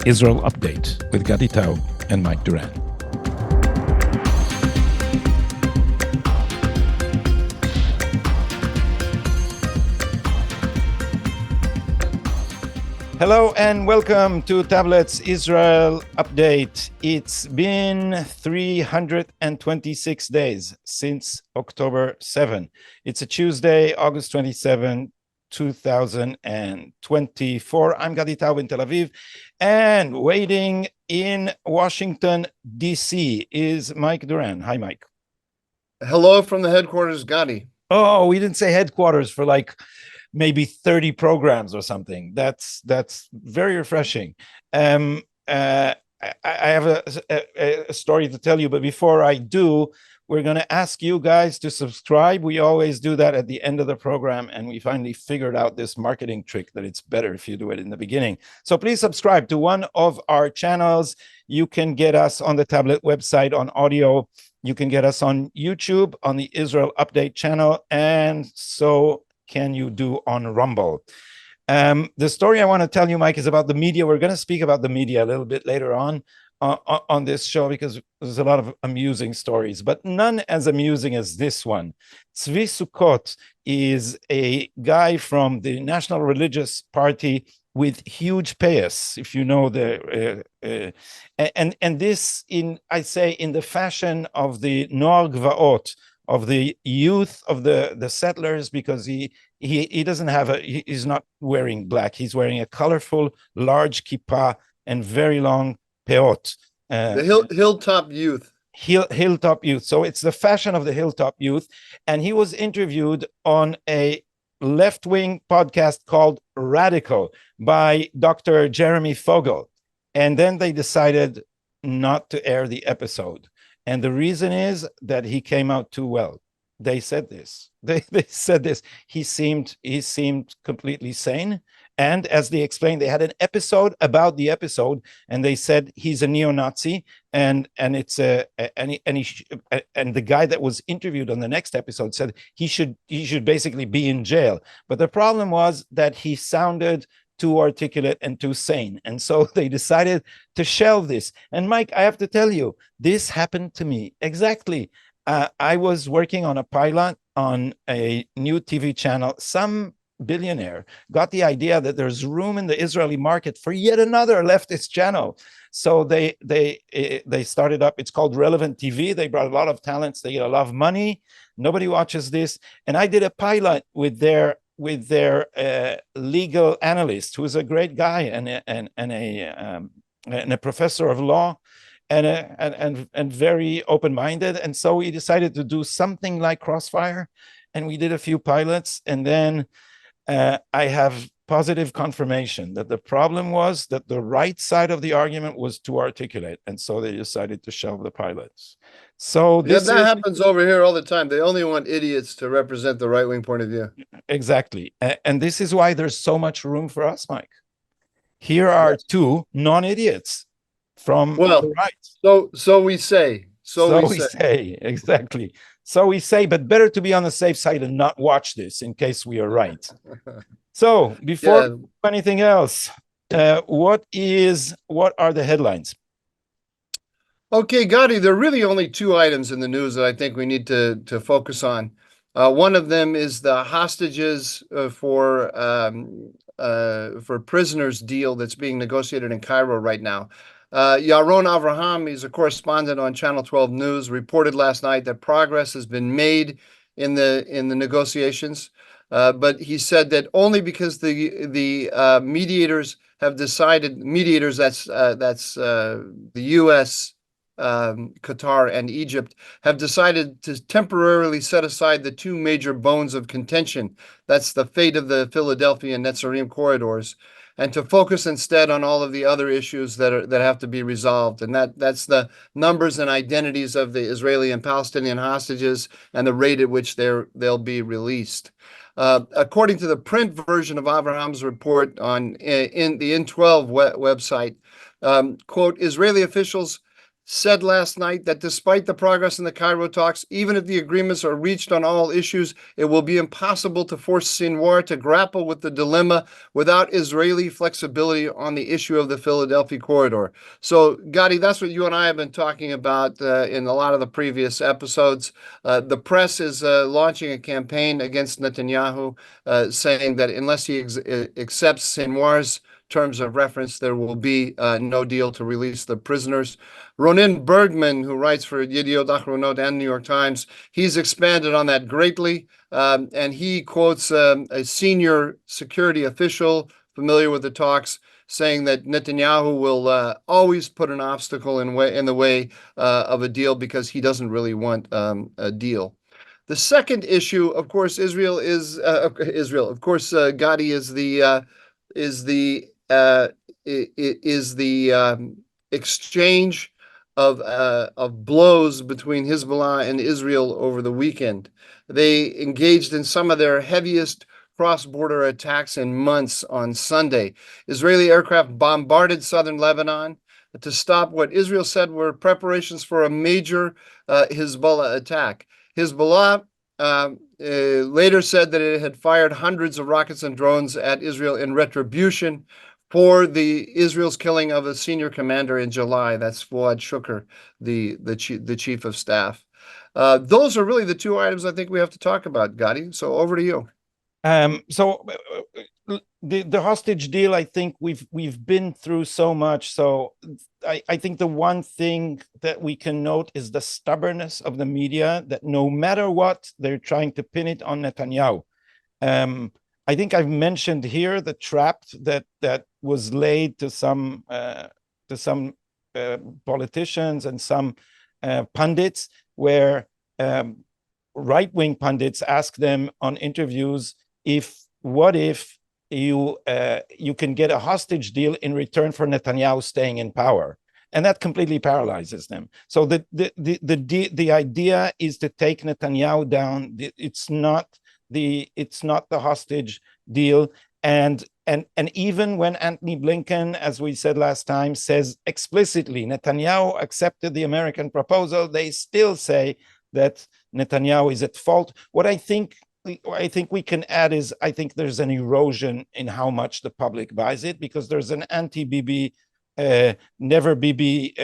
Israel Update with Gadi Taub and Mike Duran. Hello and welcome to Tablet's Israel Update. It's been 326 days since October 7. It's a Tuesday, August 27, 2024. I'm Gadi Taub in Tel Aviv, and waiting in Washington, D.C. is Mike Duran. Hi, Mike. Hello from the headquarters, Gadi. Oh, we didn't say headquarters for like maybe 30 programs or something. That's very refreshing. I have a story to tell you, but before I do, we're going to ask you guys to subscribe. We always do that at the end of the program, and we finally figured out this marketing trick that it's better if you do it in the beginning. So please subscribe to one of our channels. You can get us on the Tablet website on audio. You can get us on YouTube on the Israel Update channel, and so can you do on Rumble. The story I want to tell you, Mike, is about the media. We're going to speak about the media a little bit later on this show because there's a lot of amusing stories, but none as amusing as this one. Tzvi Sukkot is a guy from the National Religious Party with huge payas, if you know and this in the fashion of the Noar Gvaot, of the youth of the settlers, because he doesn't have he's not wearing black. He's wearing a colorful, large kippah and very long peot. The hilltop youth. Hilltop youth. So it's the fashion of the hilltop youth. And he was interviewed on a left-wing podcast called Radical by Dr. Jeremy Fogel. And then they decided not to air the episode. And the reason is that he came out too well. They said this. They said this. He seemed completely sane. And as they explained, they had an episode about the episode, and they said he's a neo-Nazi, and it's and the guy that was interviewed on the next episode said he should basically be in jail. But the problem was that he sounded too articulate and too sane. And so they decided to shelve this. And Mike, I have to tell you, this happened to me exactly. I was working on a pilot on a new TV channel. Some billionaire got the idea that there's room in the Israeli market for yet another leftist channel. So they started up. It's called Relevant TV. They brought a lot of talents. They get a lot of money. Nobody watches this. And I did a pilot with their legal analyst, who is a great guy and a professor of law, and very open-minded. And so we decided to do something like Crossfire, and we did a few pilots. And then I have positive confirmation that the problem was that the right side of the argument was too articulate, and so they decided to shelve the pilots. So that happens over here all the time. They only want idiots to represent the right-wing point of view. Exactly. And this is why there's so much room for us, Mike. Here are two non-idiots from the right. So we say. So we say. Exactly. So we say, but better to be on the safe side and not watch this in case we are right. So before anything else, what are the headlines? Okay, Gadi, there are really only two items in the news that I think we need to focus on. One of them is the hostages for prisoners deal that's being negotiated in Cairo right now. Yaron Avraham, he's a correspondent on Channel 12 News, reported last night that progress has been made in the negotiations, but he said that only because the mediators have decided, that's the U.S., Qatar, and Egypt, have decided to temporarily set aside the two major bones of contention. That's the fate of the Philadelphia and Netzarim corridors, and to focus instead on all of the other issues that have to be resolved. And that's the numbers and identities of the Israeli and Palestinian hostages and the rate at which they'll be released. According to the print version of Abraham's report in the N12 website, quote, Israeli officials said last night that despite the progress in the Cairo talks, even if the agreements are reached on all issues, it will be impossible to force Sinwar to grapple with the dilemma without Israeli flexibility on the issue of the Philadelphia corridor. So, Gadi, that's what you and I have been talking about in a lot of the previous episodes. The press is launching a campaign against Netanyahu, saying that unless he accepts Sinwar's terms of reference, there will be no deal to release the prisoners. Ronen Bergman, who writes for Yediot Ahronot and New York Times, he's expanded on that greatly, and he quotes a senior security official familiar with the talks, saying that Netanyahu will always put an obstacle in the way of a deal because he doesn't really want a deal. The second issue, of course, Israel is Israel. Of course, Gadi is the exchange of blows between Hezbollah and Israel over the weekend. They engaged in some of their heaviest cross-border attacks in months on Sunday. Israeli aircraft bombarded southern Lebanon to stop what Israel said were preparations for a major Hezbollah attack. Hezbollah later said that it had fired hundreds of rockets and drones at Israel in retribution for Israel's killing of a senior commander in July. That's Fuad Shukr, the chief of staff. Those are really the two items I think we have to talk about, Gadi. So over to you. So the hostage deal, I think we've been through so much. So I think the one thing that we can note is the stubbornness of the media, that no matter what, they're trying to pin it on Netanyahu. I think I've mentioned here the trap that was laid to some politicians and some pundits, where right-wing pundits ask them on interviews, what if you can get a hostage deal in return for Netanyahu staying in power? And that completely paralyzes them. So the idea is to take Netanyahu down. It's not the hostage deal. And even when Antony Blinken, as we said last time, says explicitly Netanyahu accepted the American proposal, they still say that Netanyahu is at fault. What I think we can add is, I think there's an erosion in how much the public buys it, because there's an anti-Bibi, never Bibi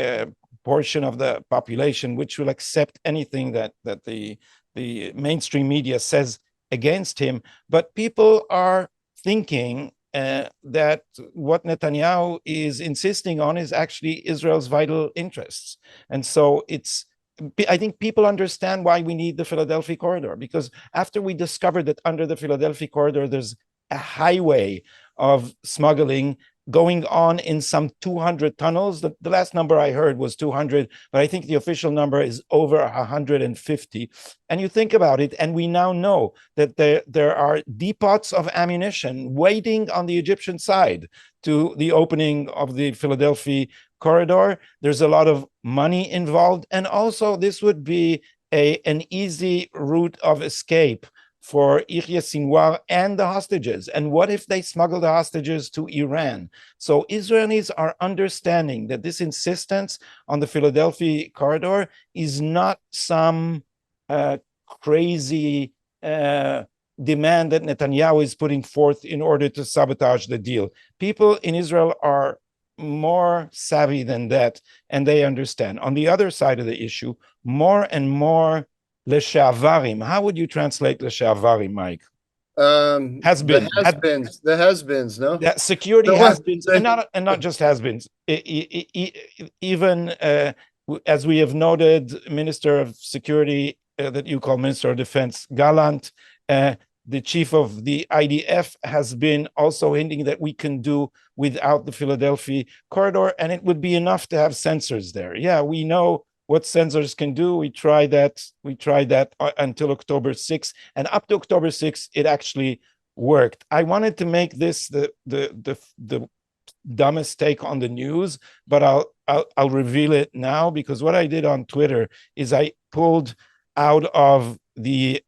portion of the population which will accept anything that the mainstream media says against him. But people are thinking that what Netanyahu is insisting on is actually Israel's vital interests. And so I think people understand why we need the Philadelphia corridor, because after we discovered that under the Philadelphia corridor, there's a highway of smuggling going on in some 200 tunnels. The last number I heard was 200, but I think the official number is over 150. And you think about it, and we now know that there are depots of ammunition waiting on the Egyptian side to the opening of the Philadelphia corridor. There's a lot of money involved, and also this would be an easy route of escape for Yahya Sinwar and the hostages. And what if they smuggle the hostages to Iran? So Israelis are understanding that this insistence on the Philadelphia corridor is not some crazy demand that Netanyahu is putting forth in order to sabotage the deal. People in Israel are more savvy than that, and they understand. On the other side of the issue, more and more Leshe'avarim. How would you translate Leshe'avarim, Mike? The has-beens, no? Yeah, security has-beens, and not just has-beens. Even as we have noted, Minister of Security, that you call Minister of Defense, Gallant, the chief of the IDF, has been also hinting that we can do without the Philadelphia corridor, and it would be enough to have sensors there. Yeah, we know what sensors can do. We tried that until October 6th, and up to October 6th, it actually worked. I wanted to make this the dumbest take on the news, but I'll reveal it now, because what I did on Twitter is I pulled out of the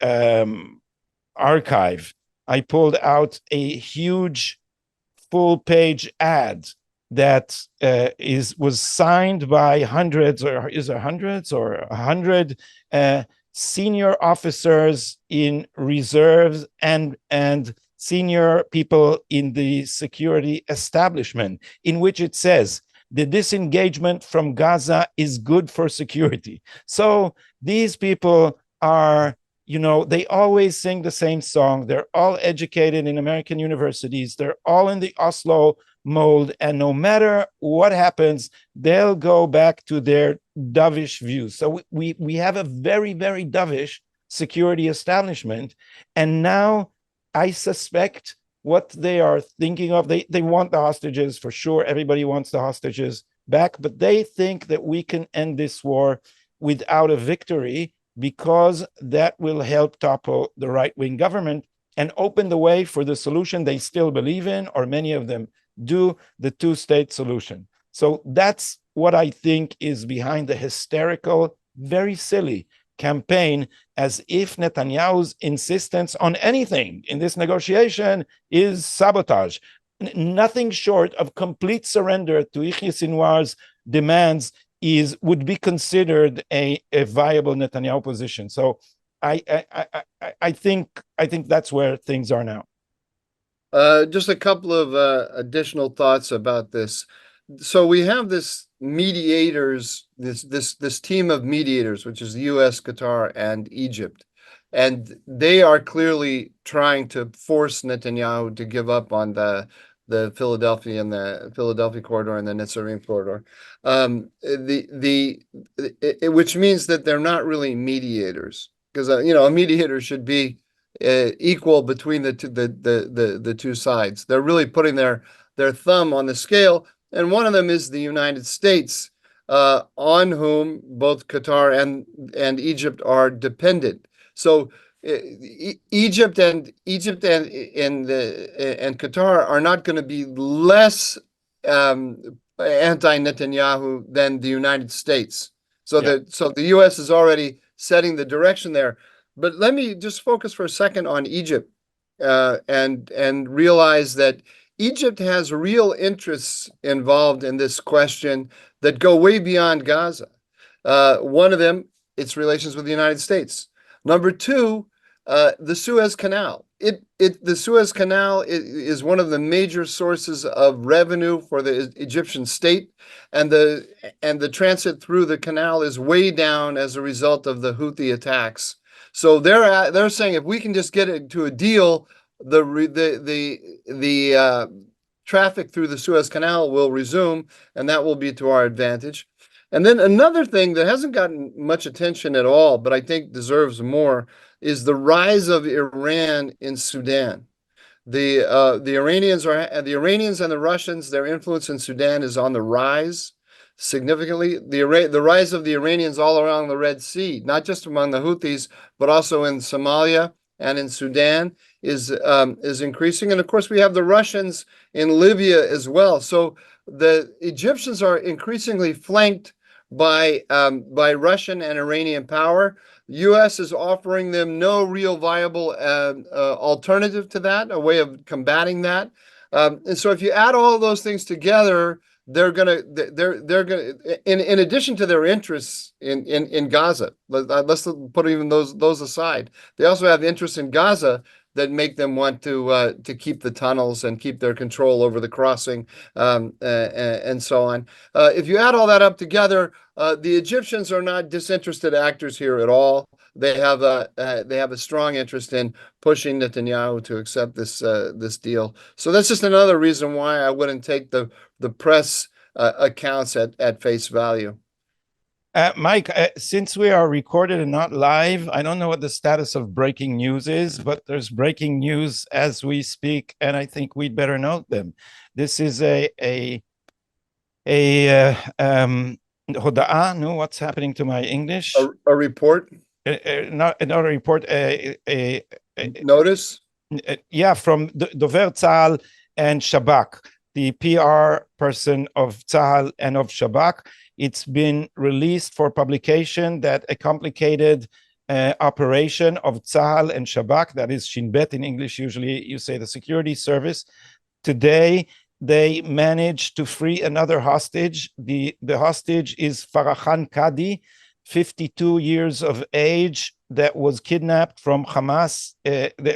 archive, I pulled out a huge full-page ad that was signed by hundreds, or is there hundreds or 100 senior officers in reserves and senior people in the security establishment, in which it says the disengagement from Gaza is good for security. So these people are, they always sing the same song. They're all educated in American universities. They're all in the Oslo mold. And no matter what happens, they'll go back to their dovish views. So we have a very, very dovish security establishment. And now I suspect what they are thinking of, they want the hostages for sure. Everybody wants the hostages back, but they think that we can end this war without a victory, because that will help topple the right-wing government and open the way for the solution they still believe in, or many of them do, the two-state solution. So that's what I think is behind the hysterical, very silly campaign, as if Netanyahu's insistence on anything in this negotiation is sabotage. Nothing short of complete surrender to Yahya Sinwar's demands would be considered a viable Netanyahu position. So I think that's where things are now. Just a couple of additional thoughts about this. So we have this mediators, this team of mediators, which is the U.S., Qatar, and Egypt, and they are clearly trying to force Netanyahu to give up on the Philadelphia corridor and the Netzarim corridor, which means that they're not really mediators, because a mediator should be equal between the two sides. They're really putting their thumb on the scale, and one of them is the United States, on whom both Qatar and Egypt are dependent. So Egypt and Qatar are not going to be less anti-Netanyahu than the United States. So the U.S. is already setting the direction there. But let me just focus for a second on Egypt, and realize that Egypt has real interests involved in this question that go way beyond Gaza. One of them, its relations with the United States. Number two, the Suez Canal. The Suez Canal is one of the major sources of revenue for the Egyptian state, and the transit through the canal is way down as a result of the Houthi attacks. So they're saying, if we can just get it to a deal, the traffic through the Suez Canal will resume, and that will be to our advantage. And then another thing that hasn't gotten much attention at all, but I think deserves more, is the rise of Iran in Sudan. The Iranians and the Russians, their influence in Sudan is on the rise significantly. The rise of the Iranians all around the Red Sea, not just among the Houthis, but also in Somalia and in Sudan, is increasing. And of course, we have the Russians in Libya as well. So the Egyptians are increasingly flanked by Russian and Iranian power. The U.S. is offering them no real viable alternative to that, a way of combating that. And so if you add all of those things together, they're gonna in addition to their interests in Gaza, let's put even those aside, they also have interests in Gaza that make them want to keep the tunnels and keep their control over the crossing, and so on. If you add all that up together, the Egyptians are not disinterested actors here at all. They have a strong interest in pushing Netanyahu to accept this deal. So that's just another reason why I wouldn't take the press accounts at face value. Mike, since we are recorded and not live, I don't know what the status of breaking news is, but there's breaking news as we speak, and I think we'd better note them. This is a hoda'ah, no, what's happening to my English? A report? Not a report, a notice? Yeah, from Dover Tzahal and Shabak, the PR person of Tzahal and of Shabak. It's been released for publication that a complicated operation of Tzahal and Shabak, that is Shin Bet in English, usually you say the security service, today they managed to free another hostage. The hostage is Farhan Kadi, 52 years of age, that was kidnapped from Hamas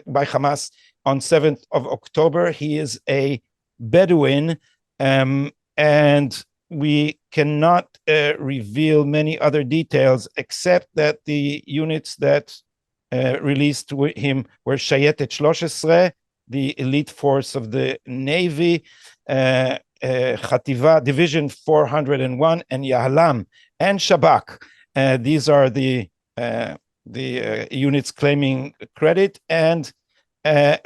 by Hamas on 7th of October. He is a Bedouin, and we cannot reveal many other details except that the units that released him were Shayetet 13, the elite force of the Navy, Khativa Division 401, and Yahlam and Shabak. These are the units claiming credit, and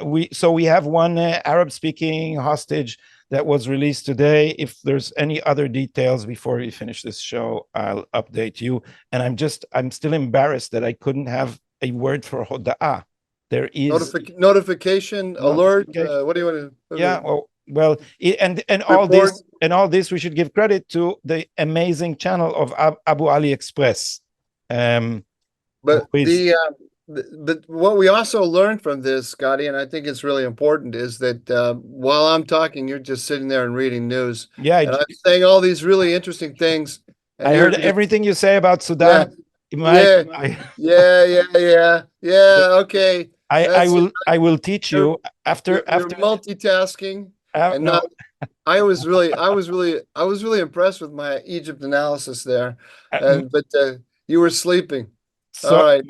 we have one Arab-speaking hostage that was released today. If there's any other details before we finish this show, I'll update you. And I'm still embarrassed that I couldn't have a word for Hoda'ah. There is notification, alert. What do you want to? Yeah, well, and all this we should give credit to the amazing channel of Abu Ali Express. But what we also learned from this, Scotty, and I think it's really important, is that while I'm talking, you're just sitting there and reading news. Yeah, and I'm saying all these really interesting things. And I heard everything you say about Sudan. Yeah. Okay. I will teach you after multitasking. And no. I was really impressed with my Egypt analysis there, but you were sleeping. So, all right,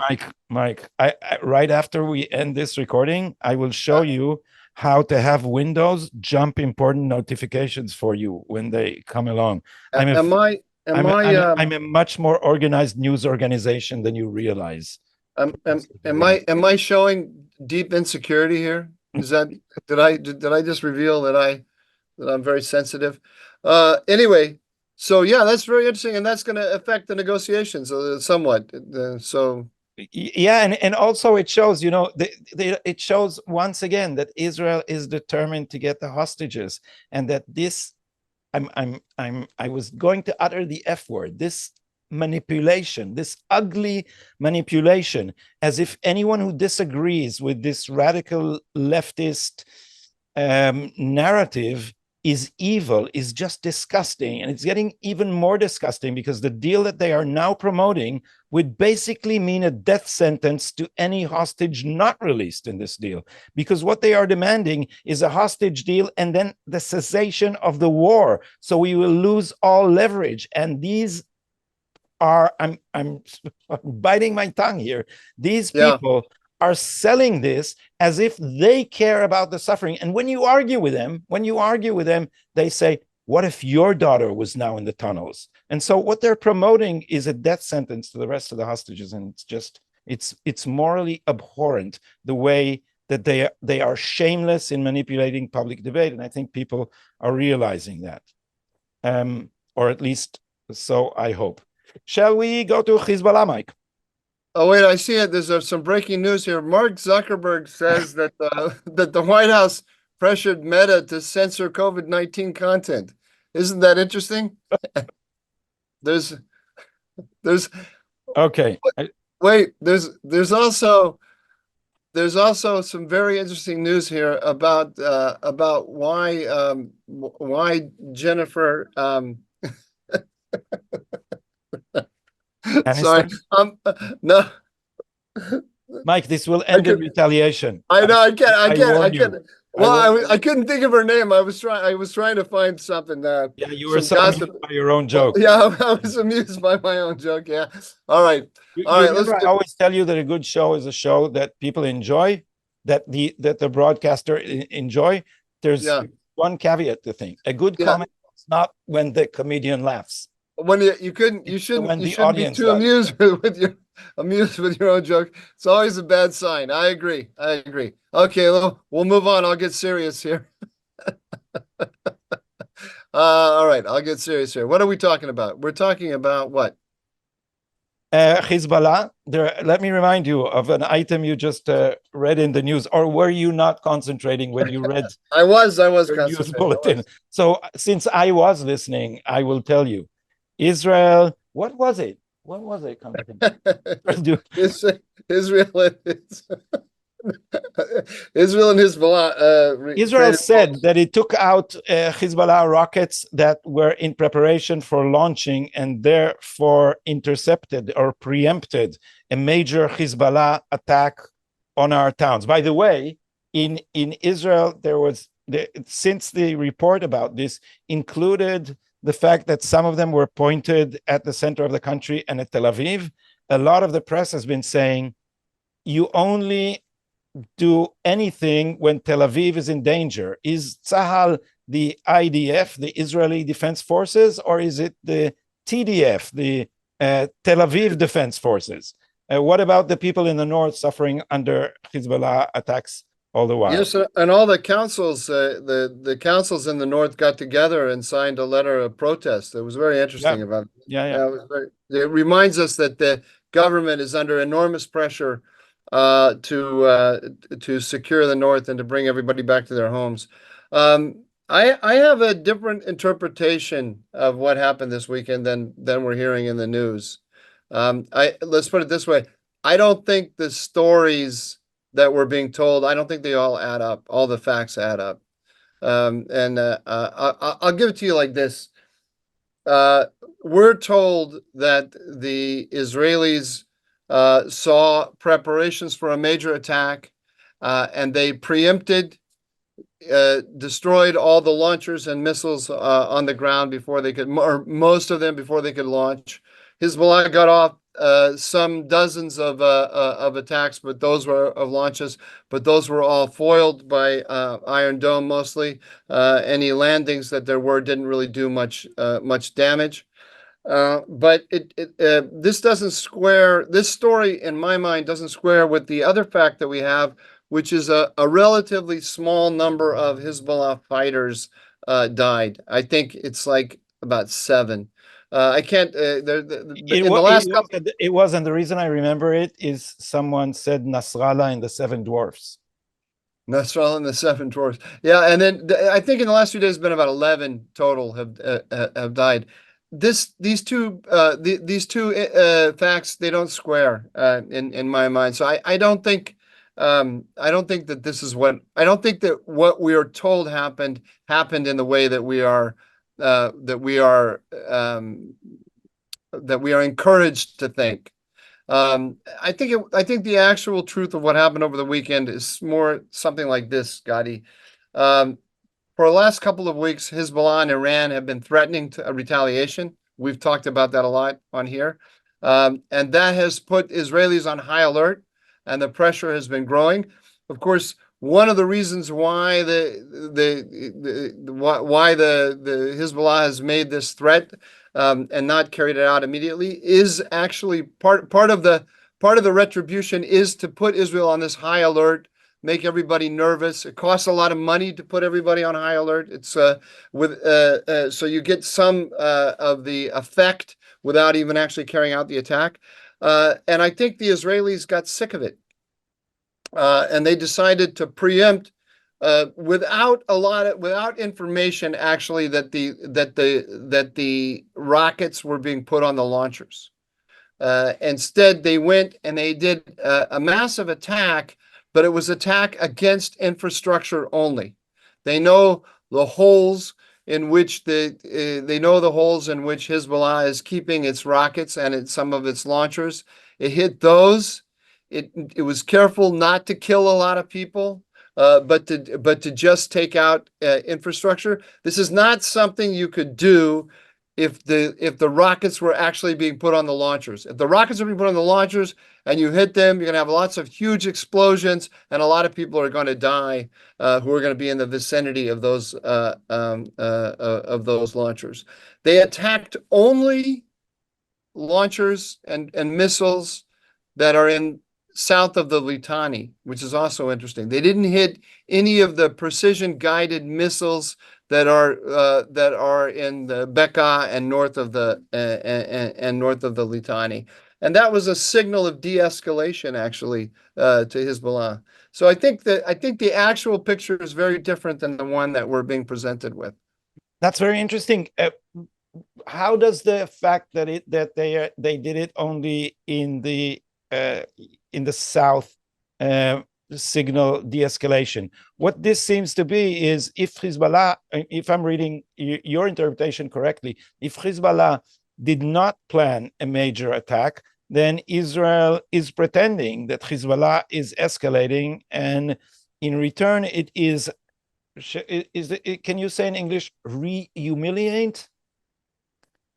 Mike, I right after we end this recording, I will show you how to have Windows jump important notifications for you when they come along. I'm a much more organized news organization than you realize. Am I showing deep insecurity here? Is that did I just reveal that I'm very sensitive? Anyway, so yeah, that's very interesting, and that's going to affect the negotiations somewhat. So yeah, and also it shows, it shows once again that Israel is determined to get the hostages, and that this, I was going to utter the F word, this manipulation, this ugly manipulation, as if anyone who disagrees with this radical leftist narrative is evil, is just disgusting. And it's getting even more disgusting because the deal that they are now promoting would basically mean a death sentence to any hostage not released in this deal. Because what they are demanding is a hostage deal and then the cessation of the war. So we will lose all leverage. And these are, I'm biting my tongue here. These people are selling this as if they care about the suffering. And when you argue with them, they say, what if your daughter was now in the tunnels? And so what they're promoting is a death sentence to the rest of the hostages. And it's just, it's morally abhorrent the way that they are shameless in manipulating public debate. And I think people are realizing that, or at least so I hope. Shall we go to Hezbollah, Mike? Oh, wait, I see it. There's some breaking news here. Mark Zuckerberg says that that the White House pressured Meta to censor COVID-19 content. Isn't that interesting? there's okay. Wait, there's also some very interesting news here about why Jennifer sorry. No. Mike, this will end in retaliation. I know. I can't. Well, I couldn't think of her name. I was trying to find something. Yeah, you were so amused by your own joke. Yeah, I was amused by my own joke. Yeah. All right. All right. I always tell you that a good show is a show that people enjoy, that the broadcaster enjoy. There's one caveat to think. A good comment is not when the comedian laughs. When you shouldn't be too amused with your own joke. It's always a bad sign. I agree. Okay, we'll move on. I'll get serious here. All right, I'll get serious here. What are we talking about? We're talking about what? Hezbollah. Let me remind you of an item you just read in the news, or were you not concentrating when you read? I was concentrating. News bulletin. So since I was listening, I will tell you. Israel, what was it? Israel Israel and Hezbollah Israel traded said that it took out Hezbollah rockets that were in preparation for launching and therefore intercepted or preempted a major Hezbollah attack on our towns. By the way, in Israel, since the report about this included the fact that some of them were pointed at the center of the country and at Tel Aviv, a lot of the press has been saying you only do anything when Tel Aviv is in danger. Is Tzahal the IDF, the Israeli Defense Forces, or is it the TDF, the Tel Aviv Defense Forces? What about the people in the north suffering under Hezbollah attacks all the while? Yes, and all the councils, the councils in the north got together and signed a letter of protest. It was very interesting Yeah. about it. Yeah. It reminds us that the government is under enormous pressure to secure the north and to bring everybody back to their homes. I have a different interpretation of what happened this weekend than we're hearing in the news. Let's put it this way. I don't think the stories that were being told, I don't think they all add up. All the facts add up. I'll give it to you like this. We're told that the Israelis saw preparations for a major attack, and they preempted, destroyed all the launchers and missiles on the ground before they could, or most of them before they could launch. Hezbollah got off some dozens of attacks, but those were of launches, but those were all foiled by Iron Dome mostly. Any landings that there were didn't really do much damage. But this doesn't square, this story in my mind doesn't square with the other fact that we have, which is a relatively small number of Hezbollah fighters died. I think it's like about 7. I can't. In the last couple, It was, and the reason I remember it is someone said Nasrallah in the Seven Dwarfs. Nasrallah and the Seven Dwarfs. Yeah, and then I think in the last few days, been about 11 total have died. These two facts, they don't square in my mind. So I don't think that this is what I don't think that what we are told happened in the way that we are encouraged to think. I think the actual truth of what happened over the weekend is more something like this, Gadi. For the last couple of weeks, Hezbollah and Iran have been threatening a retaliation. We've talked about that a lot on here. And that has put Israelis on high alert, and the pressure has been growing. Of course, one of the reasons why the Hezbollah has made this threat and not carried it out immediately is actually part of the retribution is to put Israel on this high alert, make everybody nervous. It costs a lot of money to put everybody on high alert. It's so you get some of the effect without even actually carrying out the attack. And I think the Israelis got sick of it. And they decided to preempt without information actually that the rockets were being put on the launchers. Instead, they went and they did a massive attack, but it was attack against infrastructure only. They know the holes in which Hezbollah is keeping its rockets and some of its launchers. It hit those. It was careful not to kill a lot of people, but to just take out infrastructure. This is not something you could do if the rockets were actually being put on the launchers. If the rockets are being put on the launchers and you hit them, you're going to have lots of huge explosions, and a lot of people are going to die who are going to be in the vicinity of those launchers. They attacked only launchers and missiles that are in south of the Litani, which is also interesting. They didn't hit any of the precision-guided missiles that are in the Bekaa and north of the Litani, and that was a signal of de-escalation actually to Hezbollah. So I think the actual picture is very different than the one that we're being presented with. That's very interesting. How does the fact that they did it only in the south signal de-escalation. What this seems to be is if Hezbollah, if I'm reading your interpretation correctly, if Hezbollah did not plan a major attack, then Israel is pretending that Hezbollah is escalating, and in return, it is can you say in English, re-humiliate?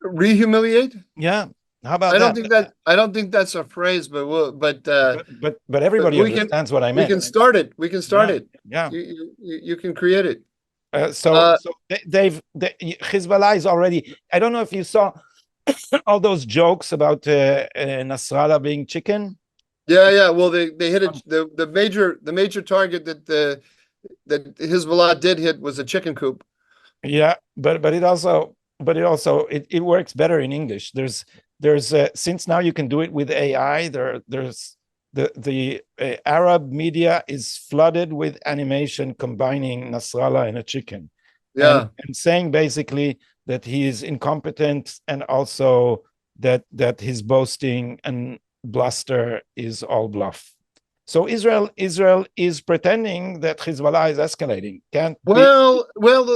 Re-humiliate? Yeah. How about I don't that? think that I don't think that's a phrase, But everybody understands what I we meant. can start it. We can start Yeah, it. yeah. You can create it. So Hezbollah is already. I don't know if you saw all those jokes about Nasrallah being chicken. Yeah. Well, they hit it. The major target that Hezbollah did hit was a chicken coop. Yeah, but it works better in English. There's since now you can do it with AI. There's the Arab media is flooded with animation combining Nasrallah and a chicken, and saying basically that he is incompetent, and also that his boasting and bluster is all bluff. So Israel is pretending that Hezbollah is escalating. Can't be. Well,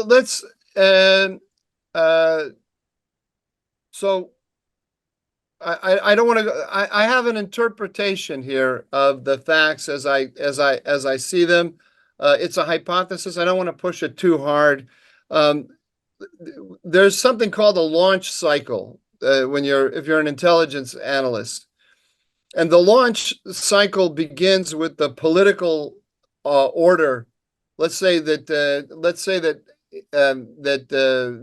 let's so I don't want to. I have an interpretation here of the facts as I see them. It's a hypothesis. I don't want to push it too hard. There's something called a launch cycle if you're an intelligence analyst, and the launch cycle begins with the political order. Let's say that the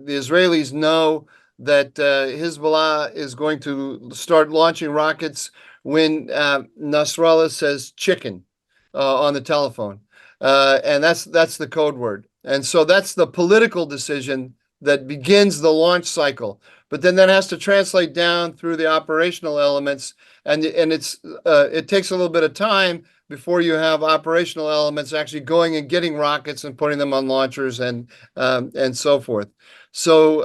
Israelis know that Hezbollah is going to start launching rockets when Nasrallah says chicken on the telephone, and that's the code word. And so that's the political decision that begins the launch cycle. But then that has to translate down through the operational elements, and it takes a little bit of time before you have operational elements actually going and getting rockets and putting them on launchers and so forth. So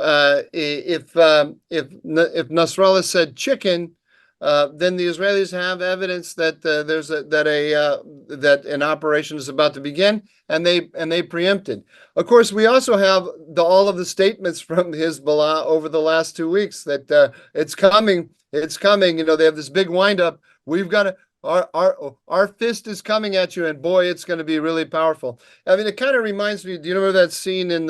if Nasrallah said chicken, then the Israelis have evidence that that an operation is about to begin, and they preempted. Of course, we also have all of the statements from Hezbollah over the last 2 weeks that it's coming, it's coming. You know, they have this big windup. We've got to. Our fist is coming at you, and boy, it's going to be really powerful. I mean, it kind of reminds me. Do you remember that scene in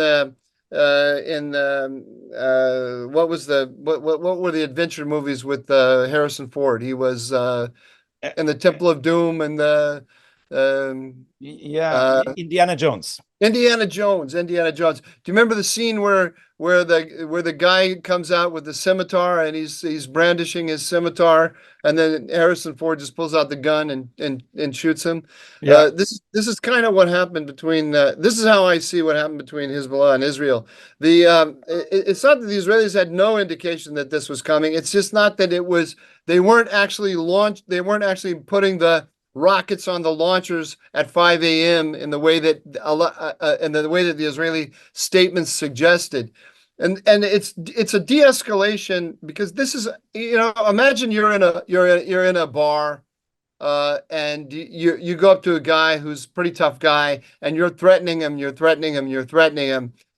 what were the adventure movies with Harrison Ford? He was in the Temple of Doom and the Indiana Jones. Indiana Jones. Do you remember the scene where the guy comes out with the scimitar and he's brandishing his scimitar, and then Harrison Ford just pulls out the gun and shoots him? Yeah. This is kind of what happened between this is how I see what happened between Hezbollah and Israel. It's not that the Israelis had no indication that this was coming. It's just not that they weren't actually putting the rockets on the launchers at 5 a.m. in the way that the Israeli statements suggested. And it's a de-escalation, because this is, imagine you're in a bar, and you go up to a guy who's a pretty tough guy, and you're threatening him,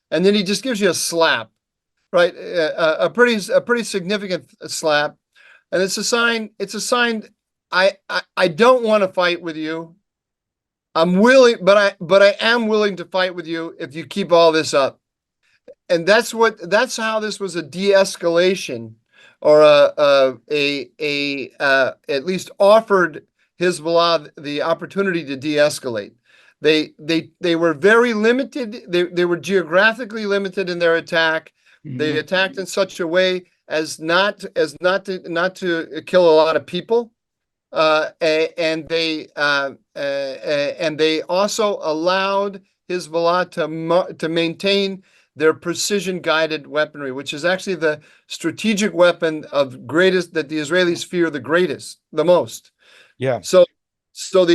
and then he just gives you a slap, right? A pretty significant slap, and it's a sign. I don't want to fight with you. I'm willing, but I am willing to fight with you if you keep all this up. And that's how this was a de-escalation, or at least offered Hezbollah the opportunity to de-escalate. They were very limited. They were geographically limited in their attack. Mm-hmm. They attacked in such a way as not to kill a lot of people. And they also allowed Hezbollah to maintain their precision-guided weaponry, which is actually the strategic weapon that the Israelis fear the most. Yeah. So what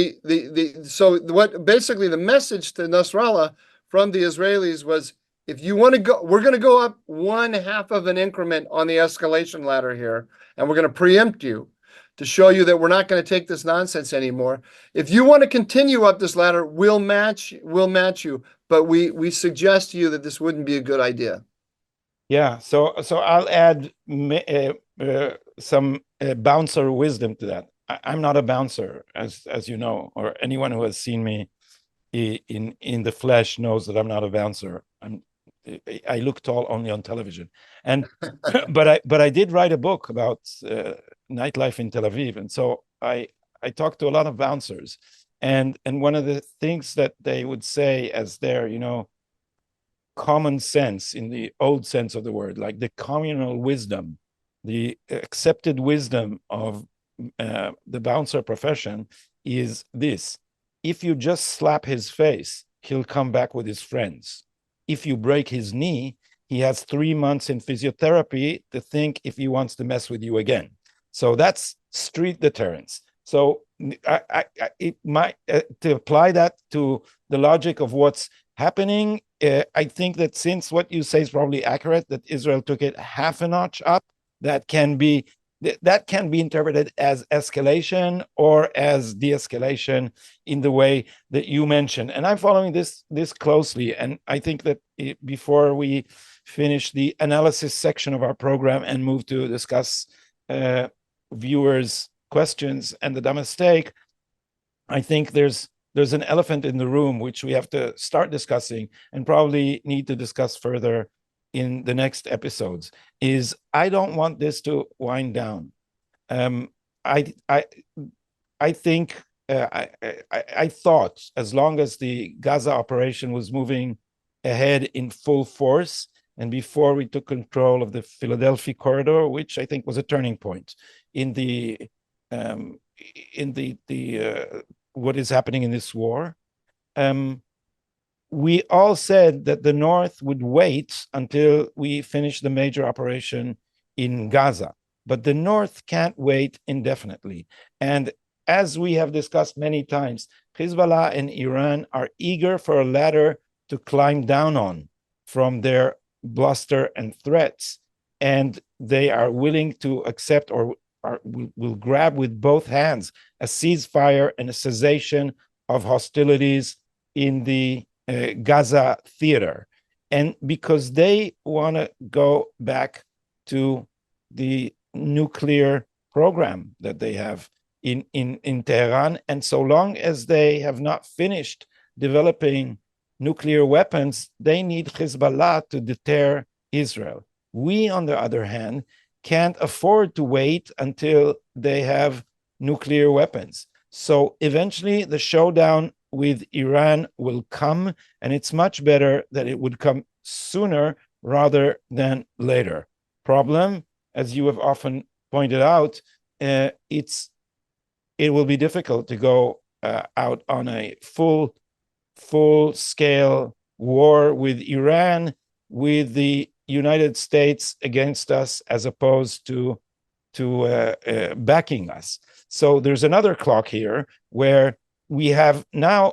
basically the message to Nasrallah from the Israelis was, if you want to go, we're going to go up 1/2 of an increment on the escalation ladder here, and we're going to preempt you. to show you that we're not going to take this nonsense anymore. If you want to continue up this ladder, we'll match you, but we suggest to you that this wouldn't be a good idea. Yeah, so I'll add some bouncer wisdom to that. I'm not a bouncer, as you know, or anyone who has seen me in the flesh knows that I'm not a bouncer. I look tall only on television, and but I did write a book about nightlife in Tel Aviv, and so I talked to a lot of bouncers, and one of the things that they would say as their common sense in the old sense of the word, like the communal wisdom, the accepted wisdom of the bouncer profession is this: if you just slap his face, he'll come back with his friends. If you break his knee, he has 3 months in physiotherapy to think if he wants to mess with you again. So that's street deterrence. So it might to apply that to the logic of what's happening. I think that since what you say is probably accurate, that Israel took it half a notch up, that can be interpreted as escalation or as de-escalation in the way that you mentioned. And I'm following this closely. And I think that before we finish the analysis section of our program and move to discuss viewers' questions and the mistake, I think there's an elephant in the room which we have to start discussing and probably need to discuss further in the next episodes. Is I don't want this to wind down. I think I thought as long as the Gaza operation was moving ahead in full force, and before we took control of the Philadelphia corridor, which I think was a turning point in the what is happening in this war. We all said that the North would wait until we finish the major operation in Gaza, but the North can't wait indefinitely. And as we have discussed many times, Hezbollah and Iran are eager for a ladder to climb down on from their bluster and threats, and they are willing to accept or will grab with both hands a ceasefire and a cessation of hostilities in the Gaza theater. And because they want to go back to the nuclear program that they have in Tehran, and so long as they have not finished developing nuclear weapons, they need Hezbollah to deter Israel. We, on the other hand, can't afford to wait until they have nuclear weapons. So eventually the showdown with Iran will come, and it's much better that it would come sooner rather than later. Problem, as you have often pointed out, it will be difficult to go out on a full-scale war with Iran, with the United States against us as opposed to backing us. So there's another clock here where we have an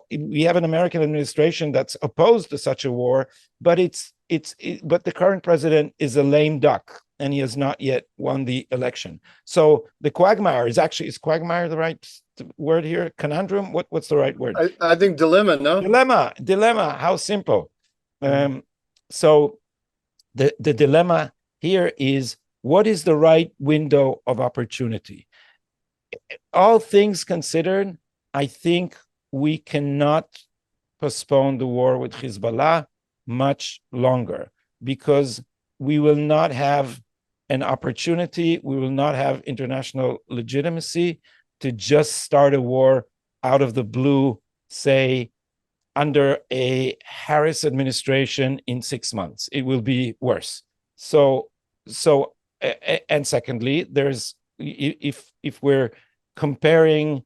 American administration that's opposed to such a war, but but the current president is a lame duck and he has not yet won the election. So the quagmire is quagmire the right word here? Conundrum? What's the right word? I think dilemma, no? Dilemma. How simple. So the dilemma here is, what is the right window of opportunity? All things considered, I think we cannot postpone the war with Hezbollah much longer, because we will not have an opportunity, we will not have international legitimacy to just start a war out of the blue, say, under a Harris administration in 6 months. It will be worse. So, and secondly, if we're comparing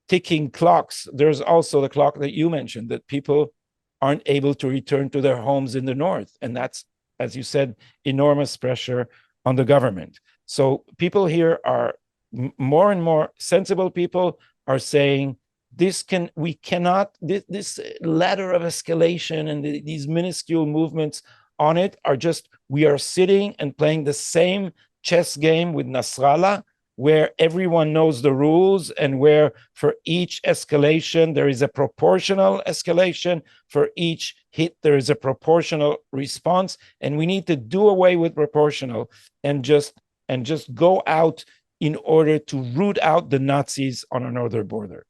ticking clocks, there's also the clock that you mentioned, that people aren't able to return to their homes in the north. And that's, as you said, enormous pressure on the government. So people here are more and more sensible people are saying, this ladder of escalation and these minuscule movements on it are just, we are sitting and playing the same chess game with Nasrallah, where everyone knows the rules and where for each escalation there is a proportional escalation, for each hit there is a proportional response, and we need to do away with proportional and just go out in order to root out the Nazis on our northern border.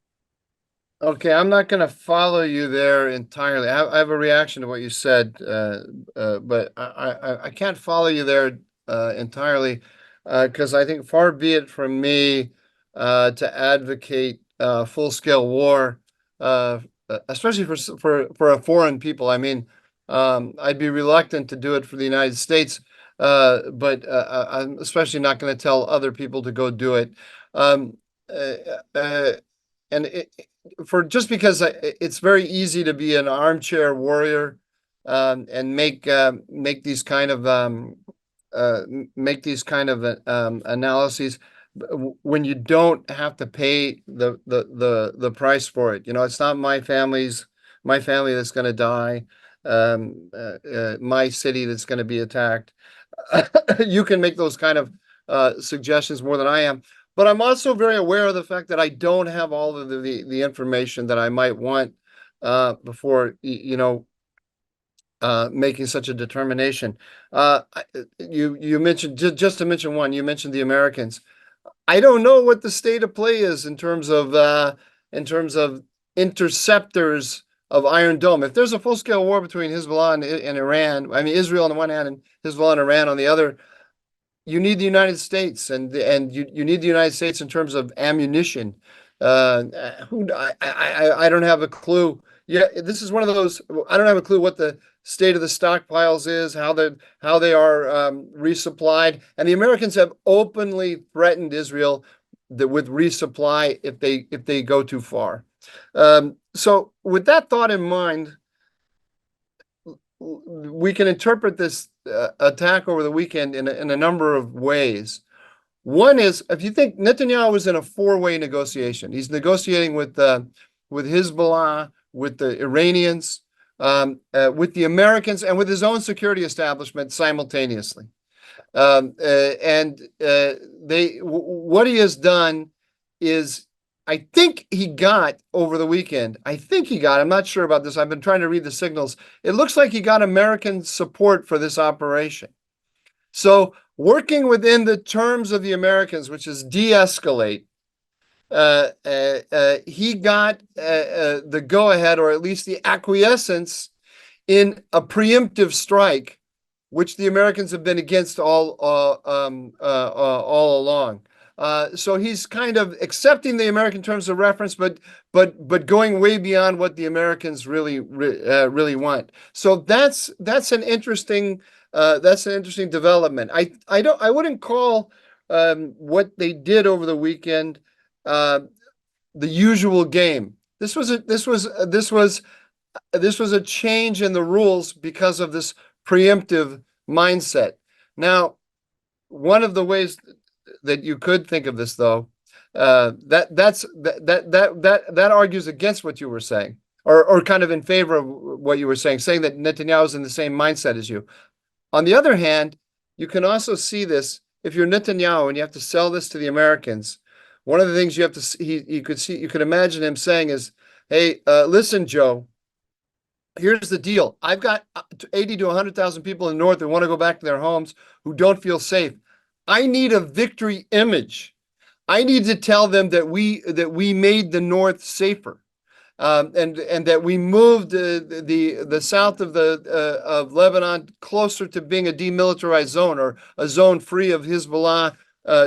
Okay, I'm not going to follow you there entirely. I have a reaction to what you said, but I can't follow you there entirely because I think far be it from me to advocate full-scale war, especially for a foreign people. I mean, I'd be reluctant to do it for the United States, but I'm especially not going to tell other people to go do it. Um, and for just because it's very easy to be an armchair warrior and make these kind of analyses when you don't have to pay the price for it. You know, it's not my family that's going to die, my city that's going to be attacked. You can make those kind of suggestions more than I am. But I'm also very aware of the fact that I don't have all of the information that I might want before making such a determination. You mentioned just to mention one. You mentioned the Americans. I don't know what the state of play is in terms of interceptors of Iron Dome. If there's a full-scale war between Hezbollah and Iran, I mean Israel on the one hand and Hezbollah and Iran on the other, you need the United States, and you need the United States in terms of ammunition. I don't have a clue. Yeah, this is one of those. I don't have a clue what the state of the stockpiles is, how they are resupplied, and the Americans have openly threatened Israel with resupply if they go too far. So, with that thought in mind, we can interpret this attack over the weekend in a number of ways. One is, if you think Netanyahu was in a four-way negotiation, he's negotiating with Hezbollah, with the Iranians, with the Americans, and with his own security establishment simultaneously. What he has done is, I think he got over the weekend. I'm not sure about this. I've been trying to read the signals. It looks like he got American support for this operation. So, working within the terms of the Americans, which is de-escalate, he got the go-ahead, or at least the acquiescence, in a preemptive strike, which the Americans have been against all along. So he's kind of accepting the American terms of reference, but going way beyond what the Americans really want. So that's an interesting development. I wouldn't call what they did over the weekend the usual game. This was a change in the rules because of this preemptive mindset. Now, one of the ways that you could think of this, though, that argues against what you were saying, or kind of in favor of what you were saying that Netanyahu is in the same mindset as you. On the other hand, you can also see this if you're Netanyahu and you have to sell this to the Americans. One of the things you have to you could imagine him saying is, "Hey, listen, Joe. Here's the deal. I've got 80 to 100,000 people in the north who want to go back to their homes, who don't feel safe. I need a victory image. I need to tell them that we made the north safer, and that we moved the south of Lebanon closer to being a demilitarized zone, or a zone free of Hezbollah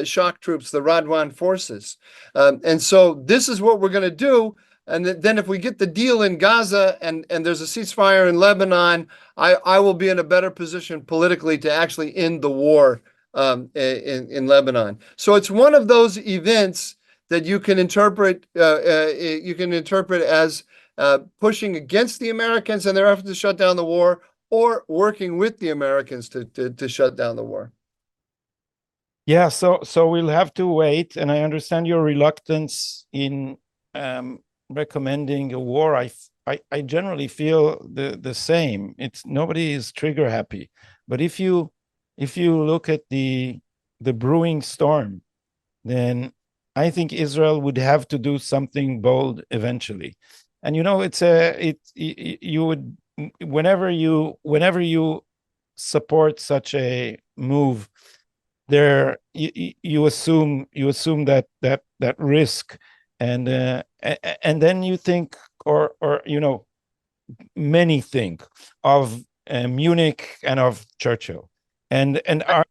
shock troops, the Radwan forces. And so this is what we're going to do. And then if we get the deal in Gaza and there's a ceasefire in Lebanon, I will be in a better position politically to actually end the war in Lebanon." So it's one of those events that you can interpret as pushing against the Americans and their effort to shut down the war, or working with the Americans to shut down the war. Yeah, so we'll have to wait, and I understand your reluctance in recommending a war. I generally feel the same. Nobody is trigger happy, but if you look at the brewing storm, then I think Israel would have to do something bold eventually. And you would, whenever you support such a move, you assume that risk, and then you think, or many think of Munich and of Churchill, and are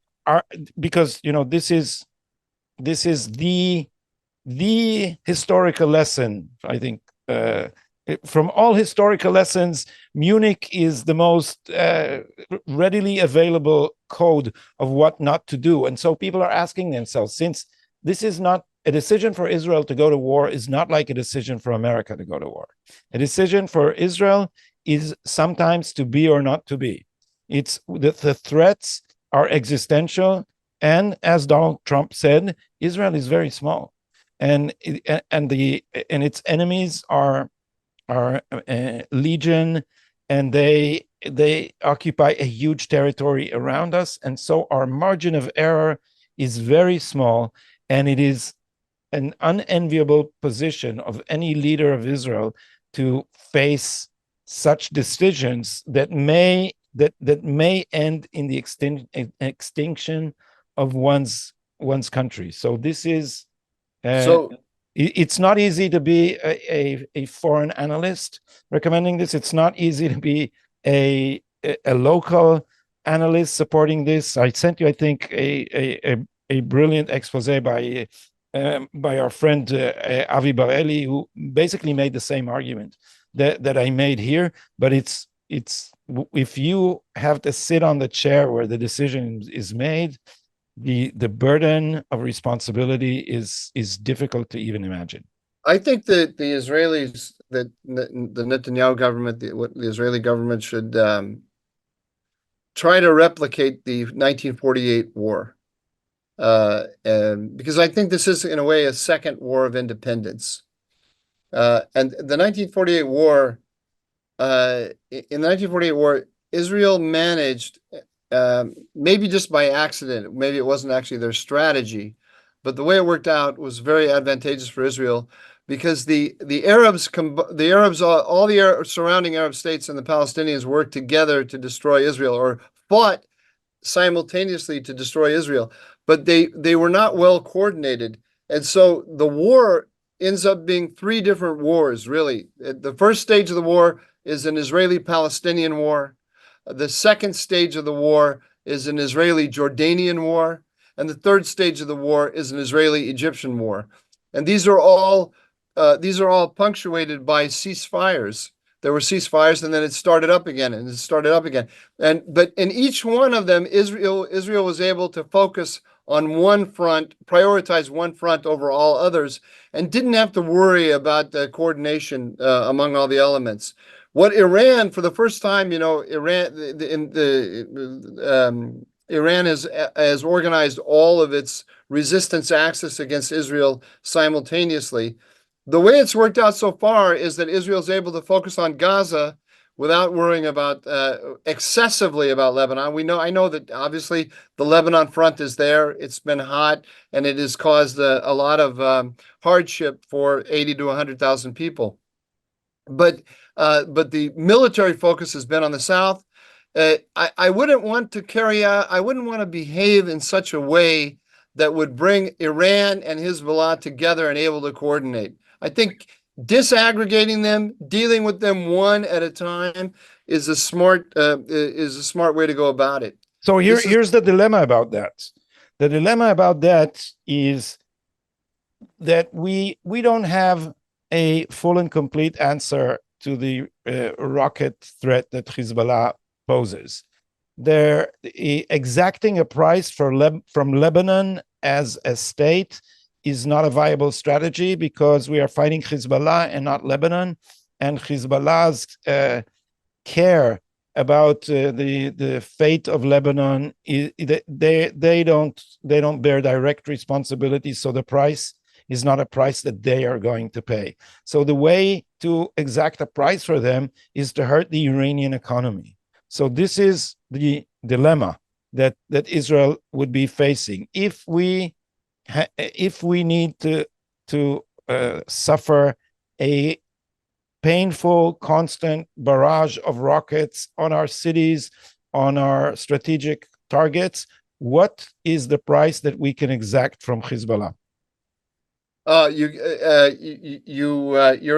because this is the historical lesson. I think from all historical lessons, Munich is the most readily available code of what not to do. And so people are asking themselves, since this is not a decision for Israel to go to war, is not like a decision for America to go to war. A decision for Israel is sometimes to be or not to be. It's the threats are existential, and as Donald Trump said, Israel is very small, and its enemies are legion, and they occupy a huge territory around us, and so our margin of error is very small, and it is an unenviable position of any leader of Israel to face such decisions that may end in the extinction of one's country. So this is it's not easy to be a foreign analyst recommending this. It's not easy to be a local analyst supporting this. I sent you, I think, a brilliant expose by our friend Avi Bareli, who basically made the same argument that I made here. But it's if you have to sit on the chair where the decision is made, the burden of responsibility is difficult to even imagine. I think that the Israelis, that the Netanyahu government, the Israeli government should try to replicate the 1948 war. And because I think this is, in a way, a second war of independence. And the 1948 war, in the 1948 war, Israel managed, maybe just by accident, maybe it wasn't actually their strategy, but the way it worked out was very advantageous for Israel, because the Arabs, all the surrounding Arab states and the Palestinians worked together to destroy Israel, or fought simultaneously to destroy Israel, but they were not well coordinated. And so the war ends up being three different wars, really. The first stage of the war is an Israeli-Palestinian war. The second stage of the war is an Israeli-Jordanian war. And the third stage of the war is an Israeli-Egyptian war. And these are all punctuated by ceasefires. There were ceasefires, and then it started up again, and it started up again. But in each one of them, Israel was able to focus on one front, prioritize one front over all others, and didn't have to worry about the coordination among all the elements. What Iran, for the first time, Iran has organized all of its resistance axis against Israel simultaneously. The way it's worked out so far is that Israel's able to focus on Gaza without worrying about excessively about Lebanon. I know that obviously the Lebanon front is there. It's been hot, and it has caused a lot of hardship for 80 to 100,000 people. But the military focus has been on the south. I wouldn't want to behave in such a way that would bring Iran and Hezbollah together and able to coordinate. I think disaggregating them, dealing with them one at a time, is a smart way to go about it. So here's the dilemma about that. The dilemma about that is that we don't have a full and complete answer to the rocket threat that Hezbollah poses. They're exacting a price from Lebanon as a state is not a viable strategy, because we are fighting Hezbollah and not Lebanon, and Hezbollah's care about the fate of Lebanon, they don't bear direct responsibility, so the price is not a price that they are going to pay. So the way to exact a price for them is to hurt the Iranian economy. So this is the dilemma that Israel would be facing. If we if we need to suffer a painful, constant barrage of rockets on our cities, on our strategic targets, what is the price that we can exact from Hezbollah? You're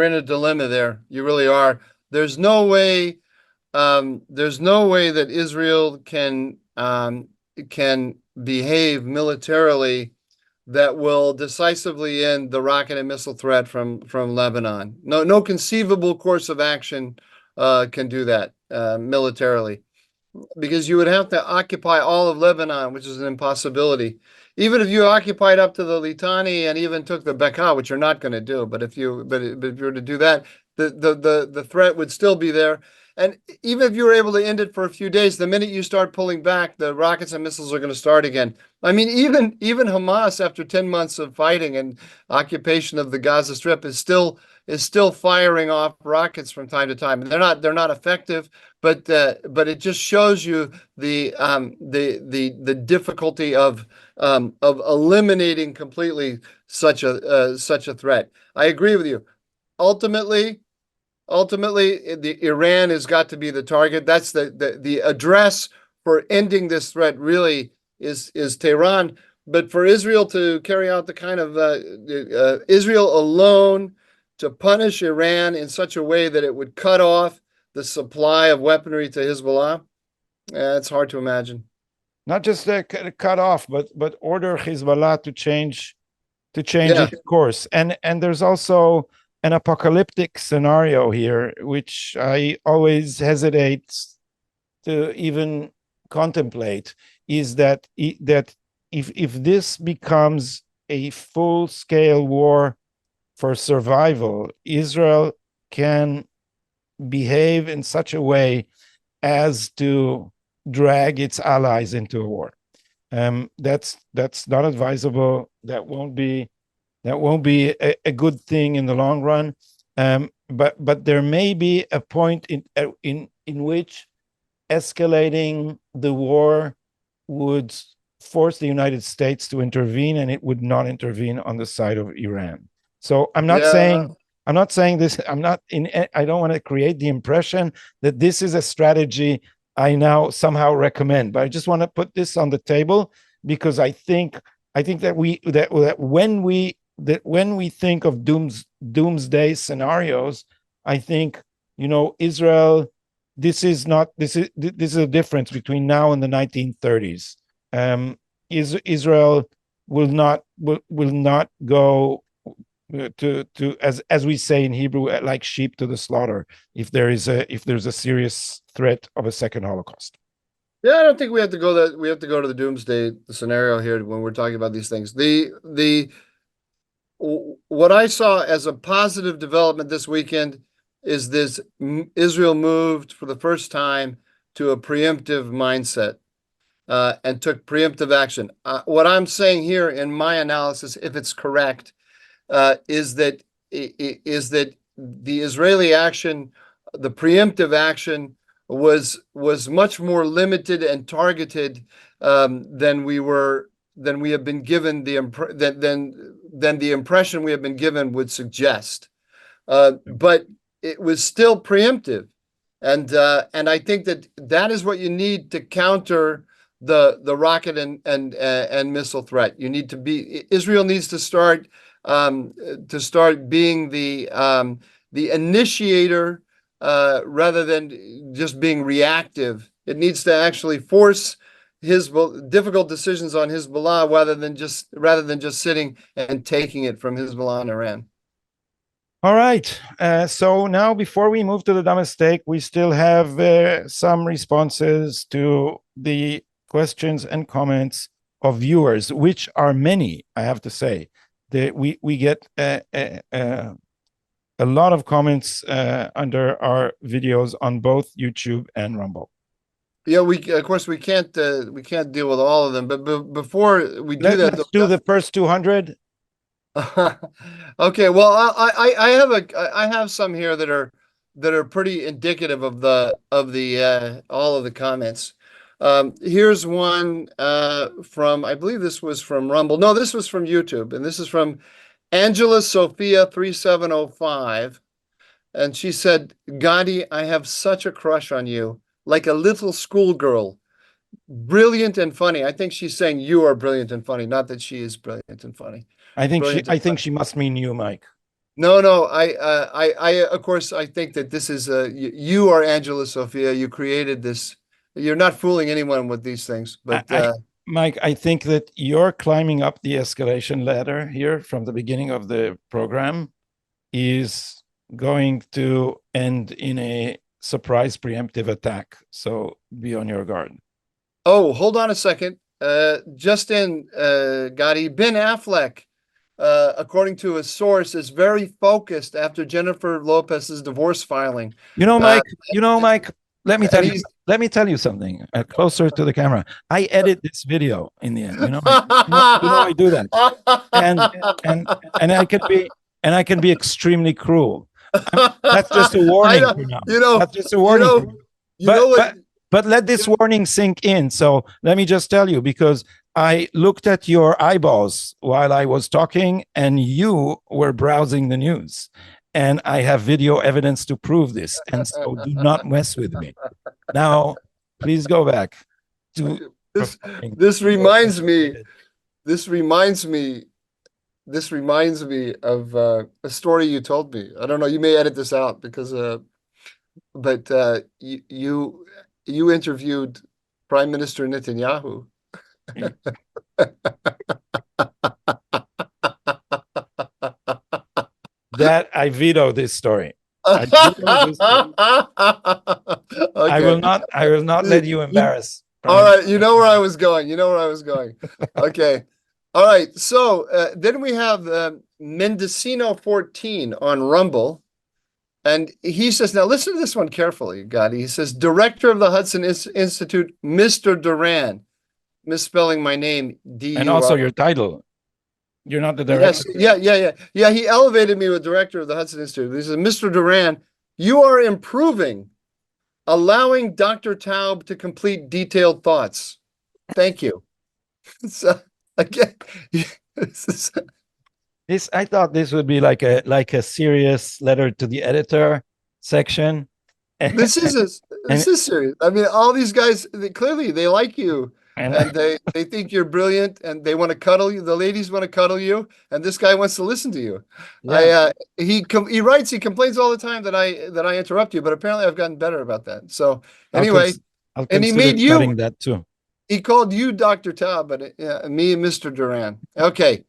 in a dilemma there. You really are. There's no way. There's no way that Israel can behave militarily that will decisively end the rocket and missile threat from Lebanon. No conceivable course of action can do that militarily, because you would have to occupy all of Lebanon, which is an impossibility. Even if you occupied up to the Litani and even took the Bekaa, which you're not going to do, but if you were to do that, the threat would still be there. And even if you were able to end it for a few days, the minute you start pulling back, the rockets and missiles are going to start again. I mean, even Hamas, after 10 months of fighting and occupation of the Gaza Strip, is still firing off rockets from time to time. And they're not effective, but it just shows you the difficulty of eliminating completely such a threat. I agree with you. Ultimately, the Iran has got to be the target. That's the address for ending this threat really is Tehran. But for Israel to carry out the kind of Israel alone to punish Iran in such a way that it would cut off the supply of weaponry to Hezbollah, it's hard to imagine. Not just cut off, but order Hezbollah to change Yeah. its course. And there's also an apocalyptic scenario here, which I always hesitate to even contemplate, is that if this becomes a full-scale war for survival, Israel can behave in such a way as to drag its allies into a war. That's not advisable. That won't be a good thing in the long run. But there may be a point in which escalating the war would force the United States to intervene, and it would not intervene on the side of Iran. So I'm not saying this. I don't want to create the impression that this is a strategy I now somehow recommend, but I just want to put this on the table, because I think that when we think of doomsday scenarios, I think, Israel. This is a difference between now and the 1930s. Israel will not go to as we say in Hebrew, like sheep to the slaughter, if there's a serious threat of a second Holocaust. Yeah, I don't think we have to go to the doomsday scenario here when we're talking about these things. What I saw as a positive development this weekend is this: Israel moved for the first time to a preemptive mindset and took preemptive action. What I'm saying here in my analysis, if it's correct, is that the Israeli action, the preemptive action, was much more limited and targeted than we have been given than the impression we have been given would suggest. But it was still preemptive, and I think that is what you need to counter the rocket and missile threat. Israel needs to start being the initiator rather than just being reactive. It needs to actually force difficult decisions on Hezbollah rather than just sitting and taking it from Hezbollah and Iran. All right. So now, before we move to the dumb mistake, we still have some responses to the questions and comments of viewers, which are many, I have to say. We get a lot of comments under our videos on both YouTube and Rumble. Yeah, of course we can't deal with all of them, but before we do that, let's do the first 200. Okay, well, I have some here that are pretty indicative of all of the comments. Here's one from, I believe this was from Rumble. No, this was from YouTube, and this is from Angela Sophia 3705. And she said, Gadi, I have such a crush on you, like a little schoolgirl. Brilliant and funny. I think she's saying you are brilliant and funny, not that she is brilliant and funny. Brilliant I and think funny. she must mean you, Mike. No. Of course, I think that this is you are Angela Sophia. You created this. You're not fooling anyone with these things, but Mike, I think that you're climbing up the escalation ladder here from the beginning of the program is going to end in a surprise preemptive attack. So be on your guard. oh, hold on a second. Just in, Gotti, Ben Affleck, according to a source, is very focused after Jennifer Lopez's divorce filing. Mike, let me And let me tell you something closer to the camera. I edit this video in the end. I do that. And I can be extremely cruel. That's just a warning for now. That's just a warning. But let this warning sink in. So let me just tell you, because I looked at your eyeballs while I was talking, and you were browsing the news. And I have video evidence to prove this. And so do not mess with me. Now, please go back to this reminds me of a story you told me. I don't know, you may edit this out because but you interviewed Prime Minister Netanyahu. That I veto this story. I will not let you embarrass. All right, you know where I was going. Okay. All right. So then we have Mendocino 14 on Rumble. And he says, now listen to this one carefully, Gotti. He says, Director of the Hudson Institute, Mr. Duran, misspelling my name, D-U-R. And also your title. You're not the director. Yes, yeah. He elevated me with Director of the Hudson Institute. He says, Mr. Duran, you are improving, allowing Dr. Taub to complete detailed thoughts. Thank you. So, again, I thought this would be like a serious letter to the editor section. This is serious. I mean, all these guys, clearly they like you, and they think you're brilliant, and they want to cuddle you. The ladies want to cuddle you, and this guy wants to listen to you. Yeah. He complains all the time that I interrupt you, but apparently I've gotten better about that. So anyway, and he made you that too. He called you Dr. Taub, but me, Mr. Duran. Okay.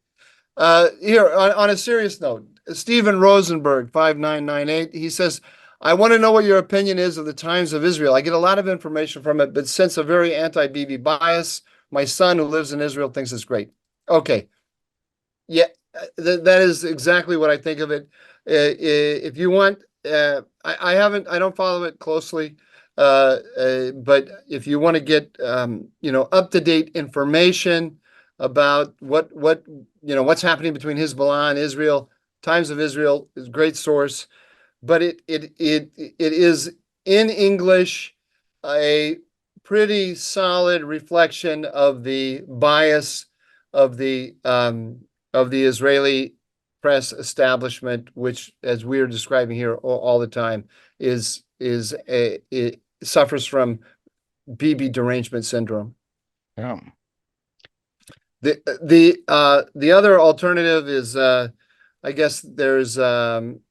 Here, on a serious note, Stephen Rosenberg, 5998, he says, I want to know what your opinion is of the Times of Israel. I get a lot of information from it, but sense a very anti-Bibi bias. My son, who lives in Israel, thinks it's great. Okay. Yeah, that is exactly what I think of it. If you want, I don't follow it closely, but if you want to get, up-to-date information about what's happening between Hezbollah and Israel, Times of Israel is a great source, but it is in English a pretty solid reflection of the bias of the Israeli press establishment, which, as we're describing here all the time, it suffers from Bibi derangement syndrome. Yeah. The other alternative is, I guess there's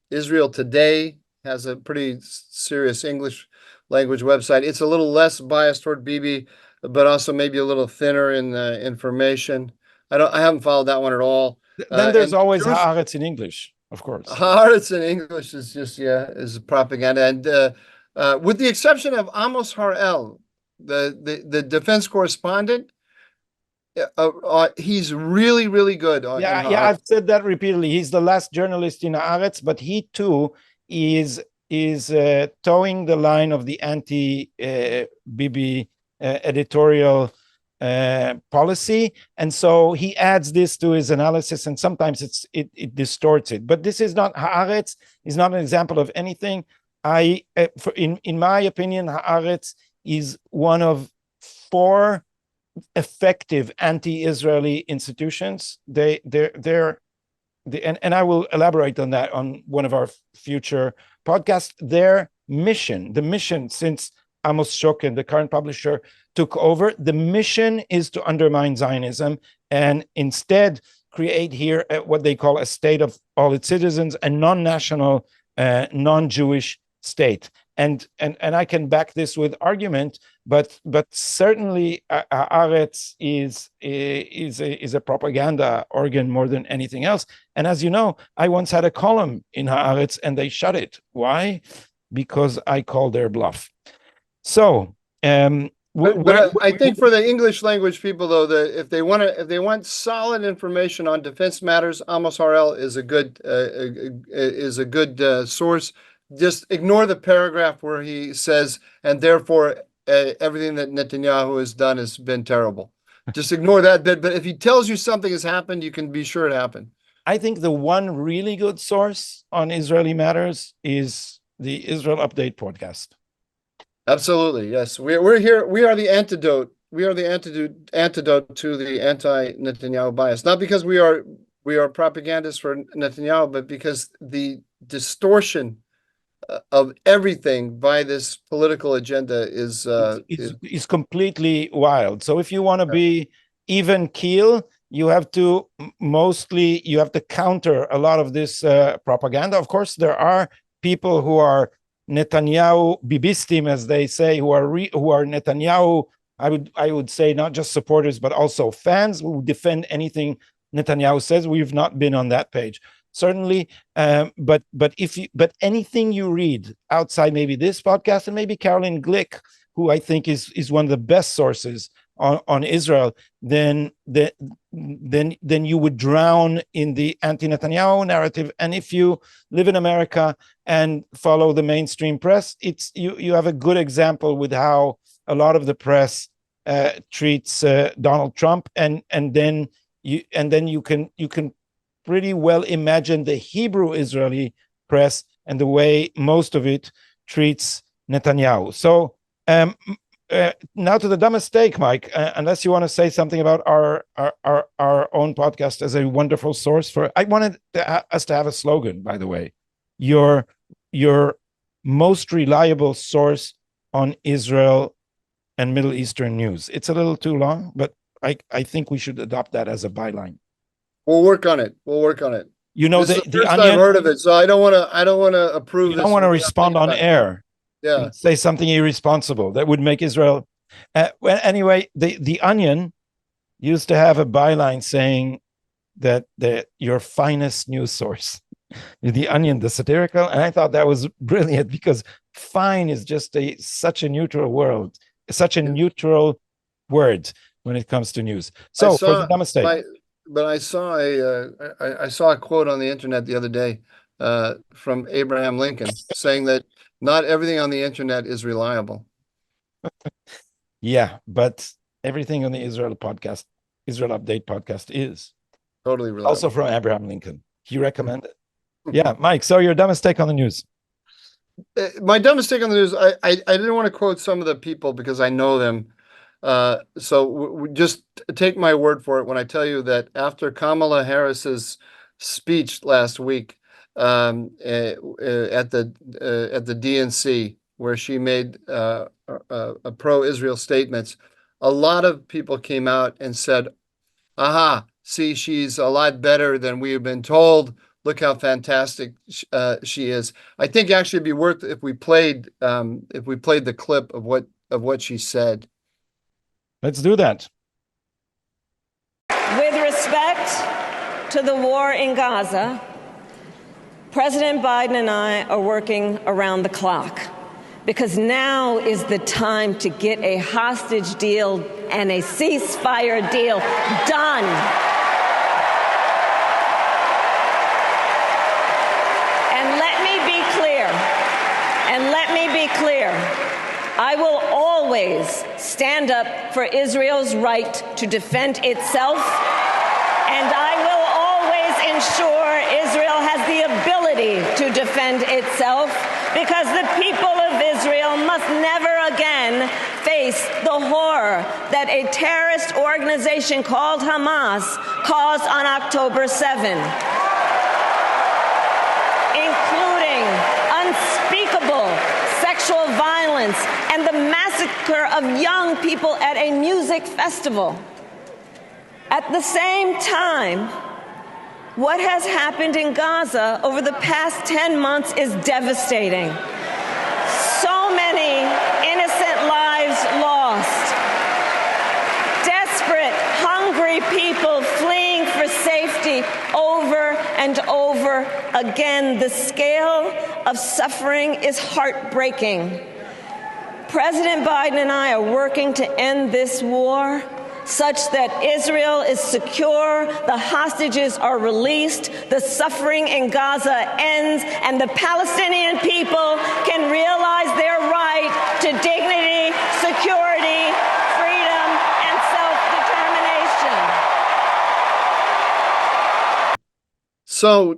Israel Today has a pretty serious English language website. It's a little less biased toward Bibi, but also maybe a little thinner in information. I haven't folled that one at all. Then there's always Haaretz in English, of course. Haaretz in English is just is propaganda, and with the exception of Amos Harel, the defense correspondent. He's really, really good. I've said that repeatedly. He's the last journalist in Haaretz, but he too is towing the line of the anti-Bibi editorial policy, and so he adds this to his analysis, and sometimes it distorts it. But this is not Haaretz is not an example of anything. In my opinion, Haaretz is one of 4 effective anti-Israeli institutions. And I will elaborate on that on one of our future podcasts. Their mission, the mission since Amos Shokin, the current publisher, took over, the mission is to undermine Zionism and instead create here what they call a state of all its citizens, a non-national, non-Jewish state. And I can back this with argument, but certainly Haaretz is a propaganda organ more than anything else. And as you know, I once had a column in Haaretz and they shut it. Why? Because I called their bluff. So, I think for the English language people, though, that if they want solid information on defense matters, Amos Harel is a good source. Just ignore the paragraph where he says, and therefore everything that Netanyahu has done has been terrible. Just ignore that bit. But if he tells you something has happened, you can be sure it happened. I think the one really good source on Israeli matters is the Israel Update podcast. Absolutely, yes. We're here. We are the antidote. We are the antidote to the anti-Netanyahu bias. Not because we are propagandists for Netanyahu, but because the distortion of everything by this political agenda is completely wild. So if you want to be even keel, you have to counter a lot of this propaganda. Of course, there are people who are Netanyahu Bibistim, as they say, who are Netanyahu. I would say not just supporters but also fans who defend anything Netanyahu says. We've not been on that page, certainly. But anything you read outside maybe this podcast and maybe Caroline Glick, who I think is one of the best sources on Israel, then you would drown in the anti-Netanyahu narrative. And if you live in America and follow the mainstream press, you have a good example with how a lot of the press treats Donald Trump, and then you can pretty well imagine the Hebrew Israeli press and the way most of it treats Netanyahu. So now to the dumbest take, Mike, unless you want to say something about our own podcast as a wonderful source for. I wanted us to have a slogan, by the way. Your most reliable source on Israel and Middle Eastern news. It's a little too long, but I think we should adopt that as a byline. We'll work on it. You know, this is the first I've heard of it, so I don't want to approve. You don't want to respond on air. Yeah, say something irresponsible that would make Israel. Well, anyway, the Onion used to have a byline saying that your finest news source, the Onion, the satirical, and I thought that was brilliant because fine is just such a neutral word when it comes to news. So for the dumbest take. But I saw a quote on the internet the other day from Abraham Lincoln saying that not everything on the internet is reliable. Yeah, but everything on the Israel Update podcast is totally reliable. Also from Abraham Lincoln. He recommended. Yeah, Mike. So your dumbest take on the news. My dumbest take on the news. I didn't want to quote some of the people because I know them. So just take my word for it when I tell you that after Kamala Harris's speech last week at the DNC, where she made pro-Israel statements, a lot of people came out and said, "Aha! See, she's a lot better than we have been told. Look how fantastic she is." I think actually it'd be worth if we played the clip of what she said. Let's do that. With respect to the war in Gaza, President Biden and I are working around the clock because now is the time to get a hostage deal and a ceasefire deal done. And let me be clear. I will always stand up for Israel's right to defend itself, and I will always ensure Israel has the ability to defend itself, because the people of Israel must never again face the horror that a terrorist organization called Hamas caused on October 7, including unspeakable sexual violence and the massacre of young people at a music festival. At the same time, what has happened in Gaza over the past 10 months is devastating. So many innocent lives lost. Desperate, hungry people fleeing for safety over and over again. The scale of suffering is heartbreaking. President Biden and I are working to end this war such that Israel is secure, the hostages are released, the suffering in Gaza ends, and the Palestinian people can realize their right to dignity, security, freedom, and self-determination. So,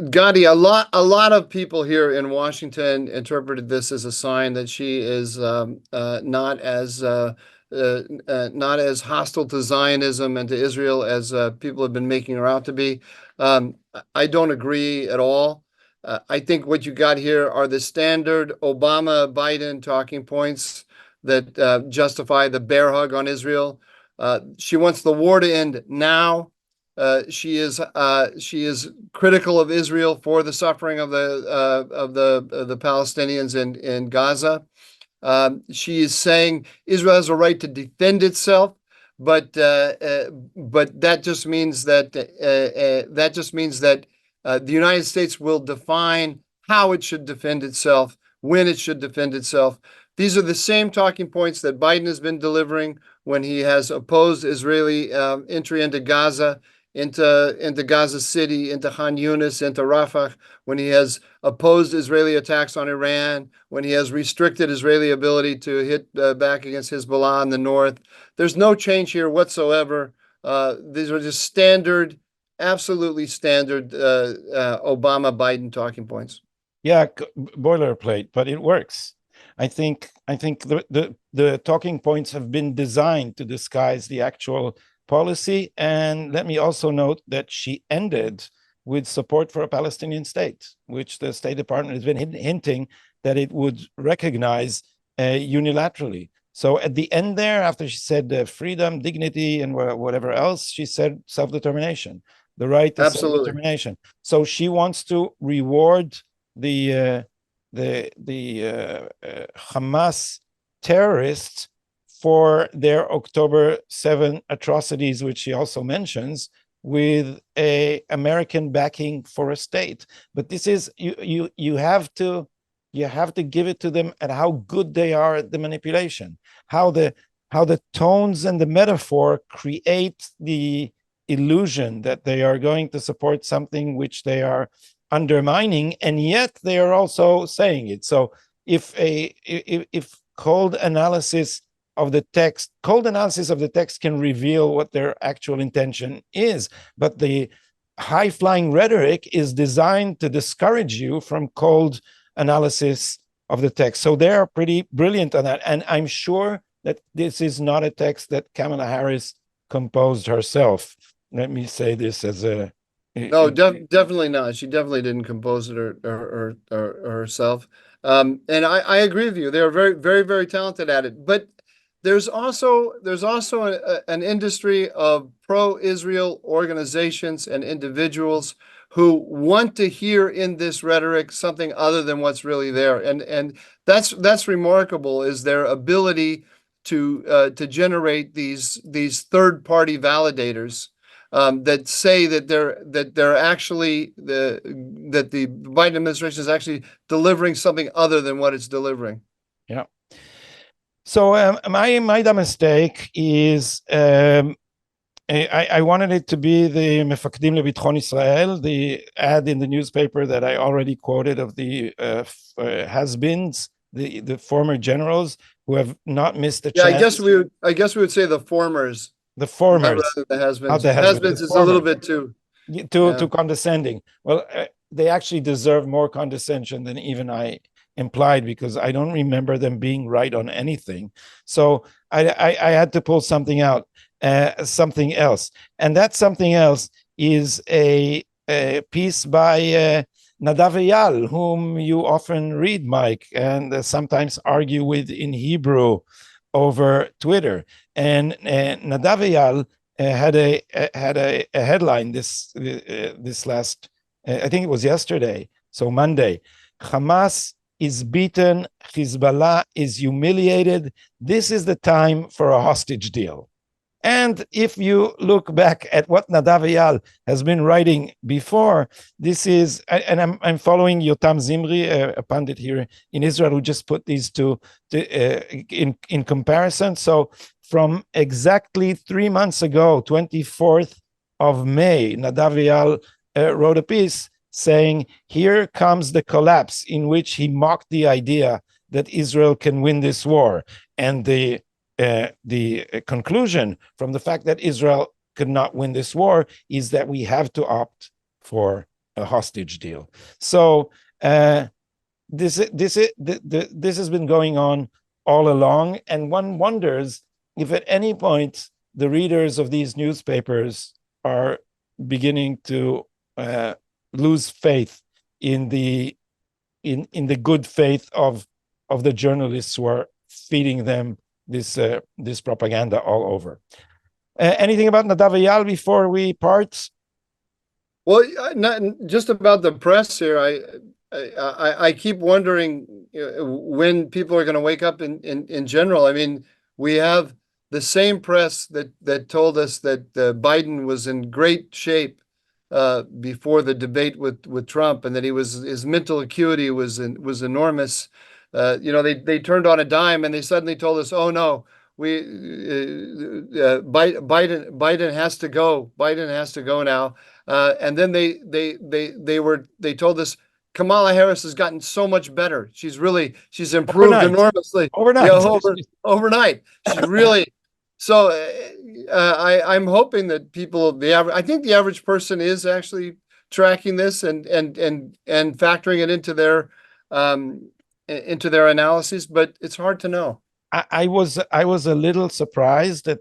Gadi, a lot of people here in Washington interpreted this as a sign that she is not as hostile to Zionism and to Israel as people have been making her out to be. I don't agree at all. I think what you got here are the standard Obama-Biden talking points that justify the bear hug on Israel. She wants the war to end now. She is critical of Israel for the suffering of the Palestinians in Gaza. She is saying Israel has a right to defend itself, but that just means that the United States will define how it should defend itself, when it should defend itself. These are the same talking points that Biden has been delivering when he has opposed Israeli entry into Gaza, into Gaza City, into Khan Yunis, into Rafah, when he has opposed Israeli attacks on Iran, when he has restricted Israeli ability to hit back against Hezbollah in the north. There's no change here whatsoever. These are just standard, absolutely standard Obama-Biden talking points. Yeah, boilerplate, but it works. I think the talking points have been designed to disguise the actual policy. And let me also note that she ended with support for a Palestinian state, which the State Department has been hinting that it would recognize unilaterally. So at the end there, after she said freedom, dignity, and whatever else, she said self-determination, the right to self-determination. So she wants to reward the Hamas terrorists for their October 7 atrocities, which she also mentions, with a American backing for a state. But this is you have to give it to them at how good they are at the manipulation, how the tones and the metaphor create the illusion that they are going to support something which they are undermining, and yet they are also saying it. So if cold analysis of the text can reveal what their actual intention is, but the high-flying rhetoric is designed to discourage you from cold analysis of the text. So they are pretty brilliant on that, and I'm sure that this is not a text that Kamala Harris composed herself. Let me say this as a no, definitely not. She definitely didn't compose it herself. And I agree with you. They are very, very, very talented at it. But there's also an industry of pro-Israel organizations and individuals who want to hear in this rhetoric something other than what's really there, and that's remarkable, is their ability to generate these third-party validators that say that they're actually that the Biden administration is actually delivering something other than what it's delivering. Yeah. So my mistake is I wanted it to be the Mefakdim LeBitchon Israel, the ad in the newspaper that I already quoted of the has-beens, the former generals who have not missed a chance. I guess we would say the formers. The formers. Not rather the has-beens. Has-beens is a little bit too to condescending. Well, they actually deserve more condescension than even I implied, because I don't remember them being right on anything. So I had to pull something out, something else, and that something else is a piece by Nadav Eyal, whom you often read, Mike, and sometimes argue with in Hebrew over Twitter. And Nadav Eyal had a headline this last, I think it was yesterday, so Monday. Hamas is beaten, Hezbollah is humiliated. This is the time for a hostage deal. And if you look back at what Nadav Eyal has been writing before, this is, and I'm following Yotam Zimri, a pundit here in Israel, who just put these two in comparison. So from exactly 3 months ago, 24th of May, Nadav Eyal wrote a piece saying, here comes the collapse, in which he mocked the idea that Israel can win this war. And the conclusion from the fact that Israel could not win this war is that we have to opt for a hostage deal. So this has been going on all along, and one wonders if at any point the readers of these newspapers are beginning to lose faith in the good faith of the journalists who are feeding them this propaganda all over. Anything about Nadav Eyal before we part? Well, not just about the press here. I keep wondering when people are going to wake up in general. I mean, we have the same press that told us that Biden was in great shape before the debate with Trump, and that his mental acuity was enormous. They turned on a dime and they suddenly told us, "Oh no, Biden has to go. Biden has to go now." And then they told us Kamala Harris has gotten so much better. She's improved enormously. Overnight. Yeah, overnight. She's really. So I'm hoping that I think the average person is actually tracking this and factoring it into their analyses, but it's hard to know. I was a little surprised that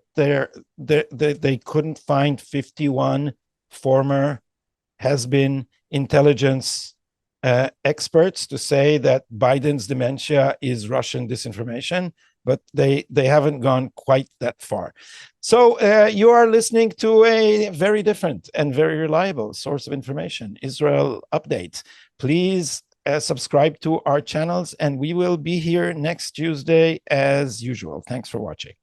they couldn't find 51 former has-been intelligence experts to say that Biden's dementia is Russian disinformation, but they haven't gone quite that far. So you are listening to a very different and very reliable source of information, Israel Update. Please subscribe to our channels, and we will be here next Tuesday as usual. Thanks for watching.